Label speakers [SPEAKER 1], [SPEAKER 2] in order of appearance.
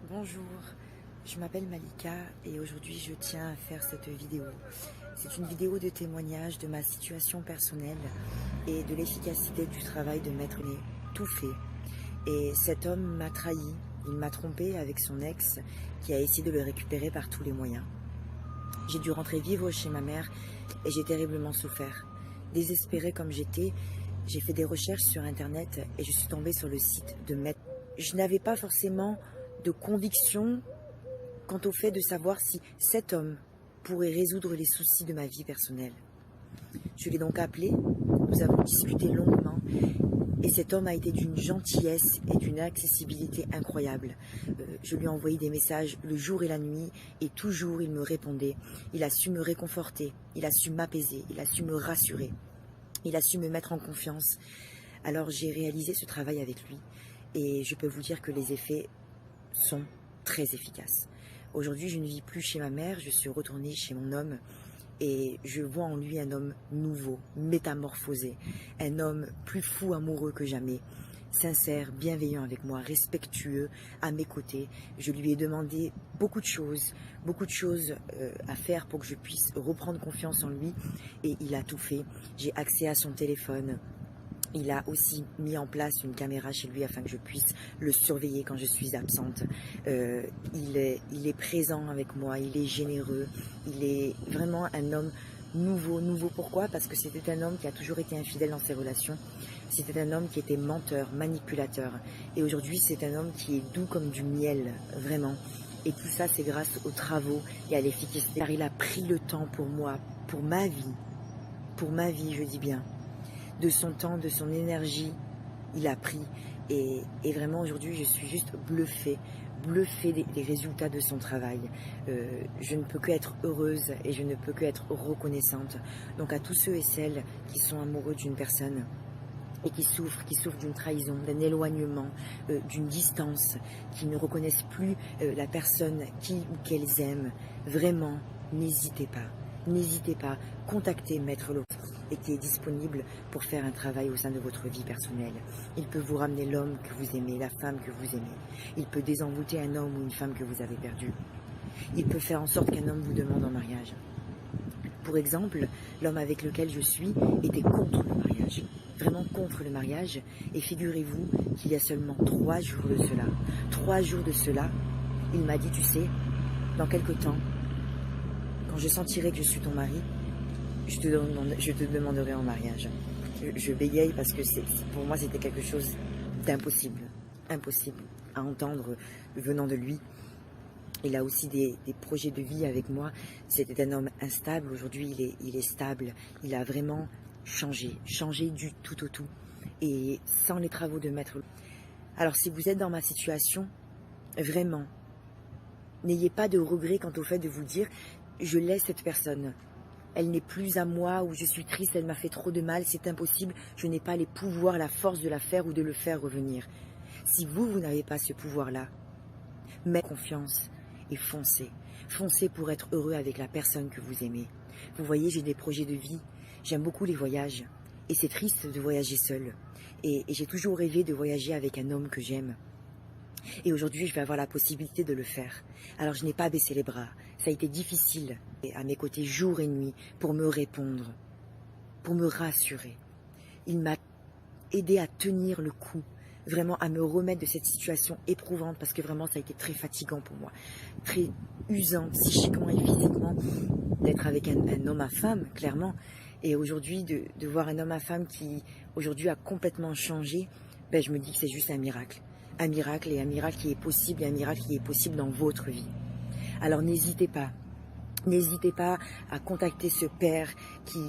[SPEAKER 1] Bonjour, je m'appelle Malika et aujourd'hui je tiens à faire cette vidéo. C'est une vidéo de témoignage de ma situation personnelle et de l'efficacité du travail de Maître Lé, tout fait. Et cet homme m'a trahi, il m'a trompé avec son ex qui a essayé de le récupérer par tous les moyens. J'ai dû rentrer vivre chez ma mère et j'ai terriblement souffert. Désespérée comme j'étais, j'ai fait des recherches sur internet et je suis tombée sur le site de Maître. Je n'avais pas forcément de conviction quant au fait de savoir si cet homme pourrait résoudre les soucis de ma vie personnelle. Je l'ai donc appelé, nous avons discuté longuement et cet homme a été d'une gentillesse et d'une accessibilité incroyable. Je lui ai envoyé des messages le jour et la nuit et toujours il me répondait. Il a su me réconforter, il a su m'apaiser, il a su me rassurer, il a su me mettre en confiance. Alors j'ai réalisé ce travail avec lui et je peux vous dire que les effets sont très efficaces. Aujourd'hui, je ne vis plus chez ma mère, je suis retournée chez mon homme et je vois en lui un homme nouveau, métamorphosé, un homme plus fou amoureux que jamais, sincère, bienveillant avec moi, respectueux à mes côtés. Je lui ai demandé beaucoup de choses à faire pour que je puisse reprendre confiance en lui et il a tout fait. J'ai accès à son téléphone. Il a aussi mis en place une caméra chez lui afin que je puisse le surveiller quand je suis absente. Il est présent avec moi, il est généreux, il est vraiment un homme nouveau. Nouveau pourquoi? Parce que c'était un homme qui a toujours été infidèle dans ses relations. C'était un homme qui était menteur, manipulateur. Et aujourd'hui, c'est un homme qui est doux comme du miel, vraiment. Et tout ça, c'est grâce aux travaux et à l'efficacité. Car il a pris le temps pour moi, pour ma vie, je dis bien. De son temps, de son énergie, il a pris. Et vraiment aujourd'hui, je suis juste bluffée des résultats de son travail. Je ne peux que être heureuse et je ne peux que être reconnaissante. Donc à tous ceux et celles qui sont amoureux d'une personne et qui souffrent d'une trahison, d'un éloignement, d'une distance, qui ne reconnaissent plus la personne qu'elles aiment, vraiment, n'hésitez pas, contactez Maître Lé et qui est disponible pour faire un travail au sein de votre vie personnelle. Il peut vous ramener l'homme que vous aimez, la femme que vous aimez. Il peut désenvoûter un homme ou une femme que vous avez perdu. Il peut faire en sorte qu'un homme vous demande en mariage. Pour exemple, l'homme avec lequel je suis était contre le mariage, vraiment contre le mariage. Et figurez-vous qu'il y a seulement 3 jours de cela, il m'a dit, tu sais, dans quelque temps, quand je sentirai que je suis ton mari, je te demanderai en mariage. Je bégaye parce que pour moi c'était quelque chose d'impossible, impossible à entendre venant de lui. Il a aussi des projets de vie avec moi. C'était un homme instable, aujourd'hui il est stable. Il a vraiment changé du tout au tout. Et sans les travaux de Maître Lé. Alors si vous êtes dans ma situation, vraiment, n'ayez pas de regret quant au fait de vous dire je laisse cette personne. Elle n'est plus à moi, ou je suis triste, elle m'a fait trop de mal, c'est impossible, je n'ai pas les pouvoirs, la force de la faire ou de le faire revenir. Si vous n'avez pas ce pouvoir-là, mettez confiance et foncez. Foncez pour être heureux avec la personne que vous aimez. Vous voyez, j'ai des projets de vie, j'aime beaucoup les voyages, et c'est triste de voyager seul. Et j'ai toujours rêvé de voyager avec un homme que j'aime. Et aujourd'hui, je vais avoir la possibilité de le faire. Alors, je n'ai pas baissé les bras. Ça a été difficile, à mes côtés jour et nuit, pour me répondre, pour me rassurer. Il m'a aidé à tenir le coup, vraiment à me remettre de cette situation éprouvante, parce que vraiment, ça a été très fatigant pour moi, très usant psychiquement et physiquement, d'être avec un homme à femme, clairement. Et aujourd'hui, de voir un homme à femme qui, aujourd'hui, a complètement changé, ben, je me dis que c'est juste un miracle. Un miracle et un miracle qui est possible et un miracle qui est possible dans votre vie. Alors n'hésitez pas à contacter ce père qui